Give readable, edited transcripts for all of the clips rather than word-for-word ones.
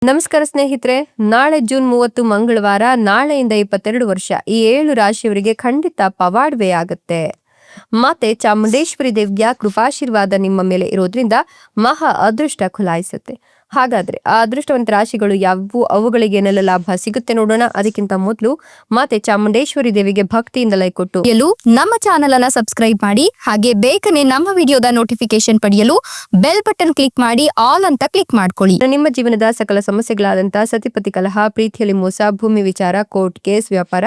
ನಮಸ್ಕಾರ ಸ್ನೇಹಿತರೆ, ನಾಳೆ ಜೂನ್ 30 ಮಂಗಳವಾರ, ನಾಳೆಯಿಂದ 22 ವರ್ಷ ಈ 7 ರಾಶಿಯವರಿಗೆ ಖಂಡಿತ ಪವಾಡವೇ ಆಗುತ್ತೆ. ಮತ್ತೆ ಚಾಮುಂಡೇಶ್ವರಿ ದೇವಿಯ ಕೃಪಾಶೀರ್ವಾದ ನಿಮ್ಮ ಮೇಲೆ ಇರೋದ್ರಿಂದ ಮಹಾ ಅದೃಷ್ಟ ಖುಲಾಯಿಸುತ್ತೆ. ಹಾಗಾದ್ರೆ ಆ ಅದೃಷ್ಟವಂತ ರಾಶಿಗಳು ಯಾವುವು, ಅವುಗಳಿಗೆ ಏನೆಲ್ಲ ಲಾಭ ಸಿಗುತ್ತೆ ನೋಡೋಣ. ಅದಕ್ಕಿಂತ ಮೊದಲು ಮಾತೆ ಚಾಮುಂಡೇಶ್ವರಿ ದೇವಿಗೆ ಭಕ್ತಿಯಿಂದ ಲೈಕ್ ಕೊಟ್ಟು ನಮ್ಮ ಚಾನೆಲ್ ಅನ್ನ ಸಬ್ಸ್ಕ್ರೈಬ್ ಮಾಡಿ, ಹಾಗೆ ಬೇಗನೆ ನಮ್ಮ ವಿಡಿಯೋದ ನೋಟಿಫಿಕೇಶನ್ ಪಡೆಯಲು ಬೆಲ್ ಬಟನ್ ಕ್ಲಿಕ್ ಮಾಡಿ ಆಲ್ ಅಂತ ಕ್ಲಿಕ್ ಮಾಡ್ಕೊಳ್ಳಿ. ನಿಮ್ಮ ಜೀವನದ ಸಕಲ ಸಮಸ್ಯೆಗಳಾದಂತಹ ಸತಿಪತಿ ಕಲಹ, ಪ್ರೀತಿಯಲ್ಲಿ ಮೋಸ, ಭೂಮಿ ವಿಚಾರ, ಕೋರ್ಟ್ ಕೇಸ್, ವ್ಯಾಪಾರ,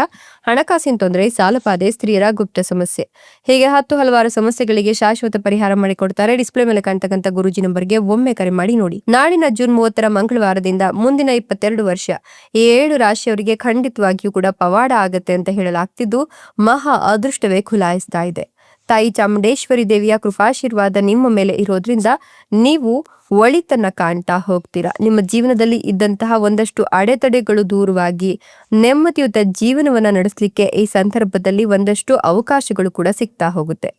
ಹಣಕಾಸಿನ ತೊಂದರೆ, ಸಾಲಬಾಧೆ, ಸ್ತ್ರೀಯರ ಗುಪ್ತ ಸಮಸ್ಯೆ, ಹೀಗೆ ಹಲವಾರು ಸಮಸ್ಯೆಗಳಿಗೆ ಶಾಶ್ವತ ಪರಿಹಾರ ಮಾಡಿಕೊಡ್ತಾರೆ. ಡಿಸ್ಪ್ಲೇ ಮೇಲೆ ಕಾಣ್ತಕ್ಕಂಥ ಗುರುಜಿ ನಂಬರ್ಗೆ ಒಮ್ಮೆ ಕರೆ ಮಾಡಿ ನೋಡಿ. ನಾಳಿನ ಜೂನ್ 30 ಮಂಗಳವಾರದಿಂದ ಮುಂದಿನ 22 ವರ್ಷ ಈ 7 ರಾಶಿಯವರಿಗೆ ಖಂಡಿತವಾಗಿಯೂ ಕೂಡ ಪವಾಡ ಆಗತ್ತೆ ಅಂತ ಹೇಳಲಾಗ್ತಿದ್ದು, ಮಹಾ ಅದೃಷ್ಟವೇ ಖುಲಾಯಿಸ್ತಾ ಇದೆ. ತಾಯಿ ಚಾಮುಂಡೇಶ್ವರಿ ದೇವಿಯ ಕೃಪಾಶೀರ್ವಾದ ನಿಮ್ಮ ಮೇಲೆ ಇರೋದ್ರಿಂದ ನೀವು ಒಳಿತನ್ನ ಕಾಣ್ತಾ ಹೋಗ್ತೀರಾ. ನಿಮ್ಮ ಜೀವನದಲ್ಲಿ ಇದ್ದಂತಹ ಒಂದಷ್ಟು ಅಡೆತಡೆಗಳು ದೂರವಾಗಿ ನೆಮ್ಮದಿಯುತ ಜೀವನವನ್ನ ನಡೆಸಲಿಕ್ಕೆ ಈ ಸಂದರ್ಭದಲ್ಲಿ ಒಂದಷ್ಟು ಅವಕಾಶಗಳು ಕೂಡ ಸಿಗ್ತಾ ಹೋಗುತ್ತೆ.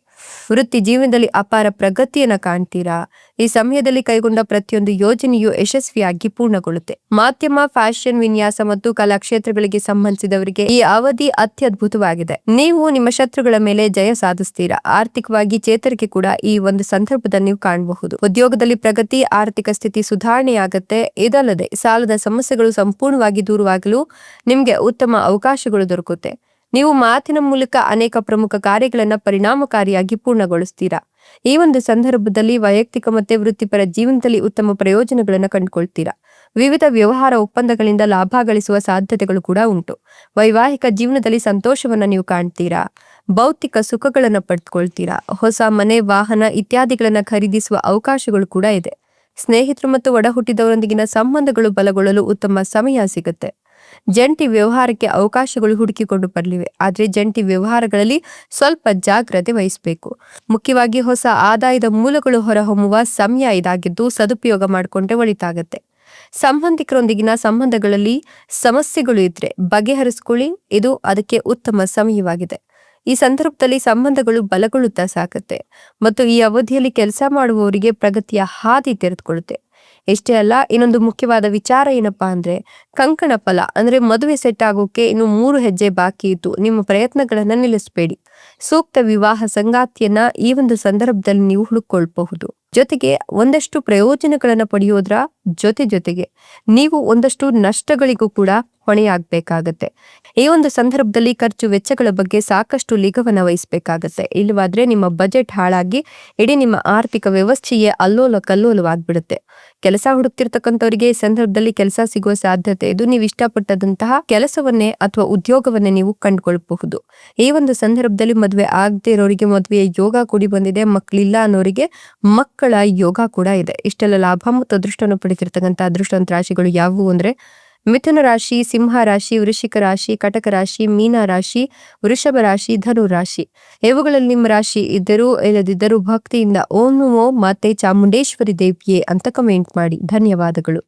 ವೃತ್ತಿ ಜೀವನದಲ್ಲಿ ಅಪಾರ ಪ್ರಗತಿಯನ್ನ ಕಾಣ್ತೀರಾ. ಈ ಸಮಯದಲ್ಲಿ ಕೈಗೊಂಡ ಪ್ರತಿಯೊಂದು ಯೋಜನೆಯು ಯಶಸ್ವಿಯಾಗಿ ಪೂರ್ಣಗೊಳ್ಳುತ್ತೆ. ಮಾಧ್ಯಮ, ಫ್ಯಾಷನ್, ವಿನ್ಯಾಸ ಮತ್ತು ಕಲಾ ಕ್ಷೇತ್ರಗಳಿಗೆ ಸಂಬಂಧಿಸಿದವರಿಗೆ ಈ ಅವಧಿ ಅತ್ಯದ್ಭುತವಾಗಿದೆ. ನೀವು ನಿಮ್ಮ ಶತ್ರುಗಳ ಮೇಲೆ ಜಯ ಸಾಧಿಸ್ತೀರಾ. ಆರ್ಥಿಕವಾಗಿ ಚೇತರಿಕೆ ಕೂಡ ಈ ಒಂದು ಸಂದರ್ಭದಲ್ಲಿ ನೀವು ಕಾಣಬಹುದು. ಉದ್ಯೋಗದಲ್ಲಿ ಪ್ರಗತಿ, ಆರ್ಥಿಕ ಸ್ಥಿತಿ ಸುಧಾರಣೆಯಾಗತ್ತೆ. ಇದಲ್ಲದೆ ಸಾಲದ ಸಮಸ್ಯೆಗಳು ಸಂಪೂರ್ಣವಾಗಿ ದೂರವಾಗಲು ನಿಮ್ಗೆ ಉತ್ತಮ ಅವಕಾಶಗಳು ದೊರಕುತ್ತೆ. ನೀವು ಮಾತಿನ ಮೂಲಕ ಅನೇಕ ಪ್ರಮುಖ ಕಾರ್ಯಗಳನ್ನ ಪರಿಣಾಮಕಾರಿಯಾಗಿ ಪೂರ್ಣಗೊಳಿಸ್ತೀರಾ. ಈ ಒಂದು ಸಂದರ್ಭದಲ್ಲಿ ವೈಯಕ್ತಿಕ ಮತ್ತೆ ವೃತ್ತಿಪರ ಜೀವನದಲ್ಲಿ ಉತ್ತಮ ಪ್ರಯೋಜನಗಳನ್ನ ಕಂಡುಕೊಳ್ತೀರಾ. ವಿವಿಧ ವ್ಯವಹಾರ ಒಪ್ಪಂದಗಳಿಂದ ಲಾಭ ಗಳಿಸುವ ಸಾಧ್ಯತೆಗಳು ಕೂಡ ಉಂಟು. ವೈವಾಹಿಕ ಜೀವನದಲ್ಲಿ ಸಂತೋಷವನ್ನ ನೀವು ಕಾಣ್ತೀರಾ. ಭೌತಿಕ ಸುಖಗಳನ್ನ ಪಡೆದುಕೊಳ್ತೀರಾ. ಹೊಸ ಮನೆ, ವಾಹನ ಇತ್ಯಾದಿಗಳನ್ನ ಖರೀದಿಸುವ ಅವಕಾಶಗಳು ಕೂಡ ಇದೆ. ಸ್ನೇಹಿತರು ಮತ್ತು ಒಡ ಹುಟ್ಟಿದವರೊಂದಿಗಿನ ಸಂಬಂಧಗಳು ಬಲಗೊಳ್ಳಲು ಉತ್ತಮ ಸಮಯ ಸಿಗುತ್ತೆ. ಜಂಟಿ ವ್ಯವಹಾರಕ್ಕೆ ಅವಕಾಶಗಳು ಹುಡುಕಿಕೊಂಡು ಬರಲಿವೆ. ಆದ್ರೆ ಜಂಟಿ ವ್ಯವಹಾರಗಳಲ್ಲಿ ಸ್ವಲ್ಪ ಜಾಗ್ರತೆ ವಹಿಸಬೇಕು. ಮುಖ್ಯವಾಗಿ ಹೊಸ ಆದಾಯದ ಮೂಲಗಳು ಹೊರಹೊಮ್ಮುವ ಸಮಯ ಇದಾಗಿದ್ದು, ಸದುಪಯೋಗ ಮಾಡಿಕೊಂಡ್ರೆ ಒಳಿತಾಗತ್ತೆ. ಸಂಬಂಧಿಕರೊಂದಿಗಿನ ಸಂಬಂಧಗಳಲ್ಲಿ ಸಮಸ್ಯೆಗಳು ಇದ್ರೆ ಬಗೆಹರಿಸಿಕೊಳ್ಳಿ. ಇದು ಅದಕ್ಕೆ ಉತ್ತಮ ಸಮಯವಾಗಿದೆ. ಈ ಸಂದರ್ಭದಲ್ಲಿ ಸಂಬಂಧಗಳು ಬಲಗೊಳ್ಳುತ್ತಾ ಸಾಕತ್ತೆ ಮತ್ತು ಈ ಅವಧಿಯಲ್ಲಿ ಕೆಲಸ ಮಾಡುವವರಿಗೆ ಪ್ರಗತಿಯ ಹಾದಿ ತೆರೆದುಕೊಳ್ಳುತ್ತೆ. ಇಷ್ಟೇ ಅಲ್ಲ, ಇನ್ನೊಂದು ಮುಖ್ಯವಾದ ವಿಚಾರ ಏನಪ್ಪಾ ಅಂದ್ರೆ ಕಂಕಣ ಫಲ ಅಂದ್ರೆ ಮದುವೆ ಸೆಟ್ ಆಗೋಕೆ ಇನ್ನು 3 ಹೆಜ್ಜೆ ಬಾಕಿ ಇತ್ತು. ನಿಮ್ಮ ಪ್ರಯತ್ನಗಳನ್ನ ನಿಲ್ಲಿಸಬೇಡಿ. ಸೂಕ್ತ ವಿವಾಹ ಸಂಗಾತಿಯನ್ನ ಈ ಒಂದು ಸಂದರ್ಭದಲ್ಲಿ ನೀವು ಹುಡುಕೊಳ್ಬಹುದು. ಜೊತೆಗೆ ಒಂದಷ್ಟು ಪ್ರಯೋಜನಗಳನ್ನ ಪಡೆಯೋದ್ರ ಜೊತೆಗೆ ನೀವು ಒಂದಷ್ಟು ನಷ್ಟಗಳಿಗೂ ಕೂಡ ಹೊಣೆಯಾಗಬೇಕಾಗತ್ತೆ. ಈ ಒಂದು ಸಂದರ್ಭದಲ್ಲಿ ಖರ್ಚು ವೆಚ್ಚಗಳ ಬಗ್ಗೆ ಸಾಕಷ್ಟು ನಿಗಾವನ್ನ ವಹಿಸಬೇಕಾಗತ್ತೆ. ಇಲ್ಲವಾದ್ರೆ ನಿಮ್ಮ ಬಜೆಟ್ ಹಾಳಾಗಿ ಇಡೀ ನಿಮ್ಮ ಆರ್ಥಿಕ ವ್ಯವಸ್ಥೆಯೇ ಅಲ್ಲೋಲ ಕಲ್ಲೋಲವಾಗ್ಬಿಡುತ್ತೆ. ಕೆಲಸ ಹುಡುಕ್ತಿರ್ತಕ್ಕಂಥವರಿಗೆ ಈ ಸಂದರ್ಭದಲ್ಲಿ ಕೆಲಸ ಸಿಗುವ ಸಾಧ್ಯತೆ ಇದು. ನೀವು ಇಷ್ಟಪಟ್ಟದಂತಹ ಕೆಲಸವನ್ನೇ ಅಥವಾ ಉದ್ಯೋಗವನ್ನೇ ನೀವು ಕಂಡುಕೊಳ್ಬಹುದು. ಈ ಒಂದು ಸಂದರ್ಭದಲ್ಲಿ ಮದುವೆ ಆಗದೆ ಇರೋರಿಗೆ ಮದುವೆಯ ಯೋಗ ಕೂಡಿ ಬಂದಿದೆ. ಮಕ್ಕಳಿಲ್ಲ ಅನ್ನೋರಿಗೆ ಮಕ್ಕಳ ಯೋಗ ಕೂಡ ಇದೆ. ಇಷ್ಟೆಲ್ಲ ಲಾಭ ಮತ್ತು ಅದೃಷ್ಟವನ್ನು ಪಡೆದಿರ್ತಕ್ಕಂಥ ಅದೃಷ್ಟವಂತ ರಾಶಿಗಳು ಯಾವುವು ಅಂದ್ರೆ ಮಿಥುನ ರಾಶಿ, ಸಿಂಹ ರಾಶಿ, ವೃಶ್ಚಿಕ ರಾಶಿ, ಕಟಕ ರಾಶಿ, ಮೀನ ರಾಶಿ, ವೃಷಭ ರಾಶಿ, ಧನು ರಾಶಿ. ಇವುಗಳಲ್ಲಿ ನಿಮ್ಮ ರಾಶಿ ಇದ್ದರೂ ಇಲ್ಲದಿದ್ದರೂ ಭಕ್ತಿಯಿಂದ ಓಂ ನಮೋ ಮಾತೆ ಚಾಮುಂಡೇಶ್ವರಿ ದೇವಿಯೇ ಅಂತ ಕಮೆಂಟ್ ಮಾಡಿ. ಧನ್ಯವಾದಗಳು.